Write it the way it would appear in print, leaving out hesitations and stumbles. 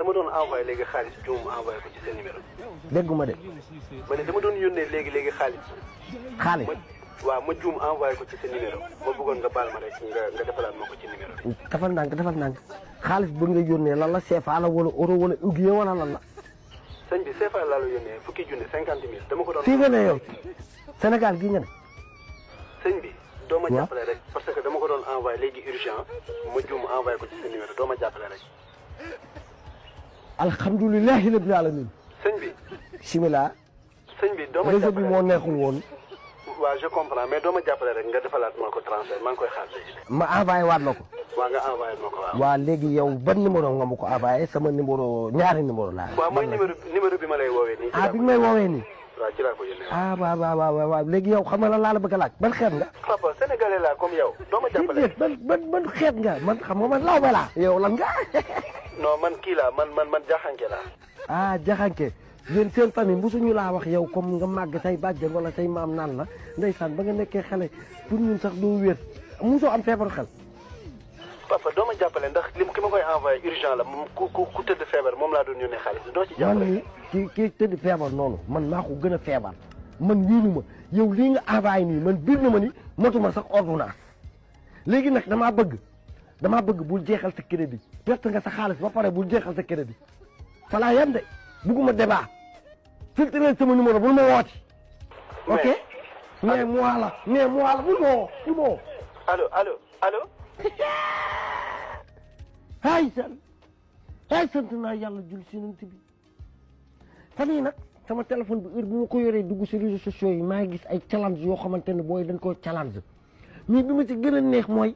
dama doon envoyé léegi xaalis juum envoyé ko ci seen numéro. dégguma de. ma ne dama doon yónnee léegi xaalis. xaalis. waaw ma juum envoyé ko ci sa numéro ma bëggoon nga baal ma rek nga defalaat ma ko ci numéro bi. defal ndànk xaalis bu nga yónnee lan la CFA la wala euro wala uguier wala lan la. sëñ bi CFA laa la yónnee fukki junne 50 000 dama ko doon. fii nga ne yow Sénégal gii nga ne. sëñ bi doo ma jàppale rek parce que dama ko doon envoyé léegi urgent ma juum envoyé ko ci sa numéro doo ma jàppale rek. alhamdulilahi rabbil alamin. sëñ bi. bismillah. sëñ bi doo ma réseau jàppale bi moo neexul woon. waaw je comprends mais doo ma jàppale rek nga defalaat ma ko transfert maa ngi koy xaar léegi. ma envoyé waat la ko. waaw nga envoyé ma ko waaw. waa léegi yow ban numéro nga ma ko envoyé sama numéro ñaari numéro laa. waaw mooy numéro bi ma lay woowee nii. bi may woowee nii. waaw ci laa ko yónnee. waaw léegi yow xam nga lan laa la bëgg a laaj ban xeet nga. papa sénégalais laa comme yow doo ma jàppale. ban xeet nga man xam nga man lawbe laa. yow lan nga. non man kii laa man jaxanke laa. jaxanke yéen seen famille mosuñu laa wax yow comme nga màgg say bàjjen wala say maam naan la ndeysaan ba nga nekkee xale pour ñun sax doo wér mosoo am feebaru xel. papa doo ma jàppale ndax ki ma koy envoyé urgent la moom ku tëdd feebar moom laa doon yónnee xaalis doo ci jàppale. man ni kii tëdd feebar noonu man maa ko gën a feebar man wiinu ma yow lii nga envoyé nii man biir na ma ni motuma sax ordonnance léegi nag damaa bëgg bul jeexal sa crédit perte nga sa xaalis ba pare bul jeexal sa crédit falaa yem de bugguma débat filtré sama numéro bul ma wooti. ok mais moi la bul ma woo. allo. ay sant naa yàlla jul si nant bi fan yii nag sama téléphone bi heure bi ma ko yoree dugg si réseaux sociaux yi maa ngi gis ay challenge yoo xamante ne booy dañ koo challenge mais bi ma ci gën a neex mooy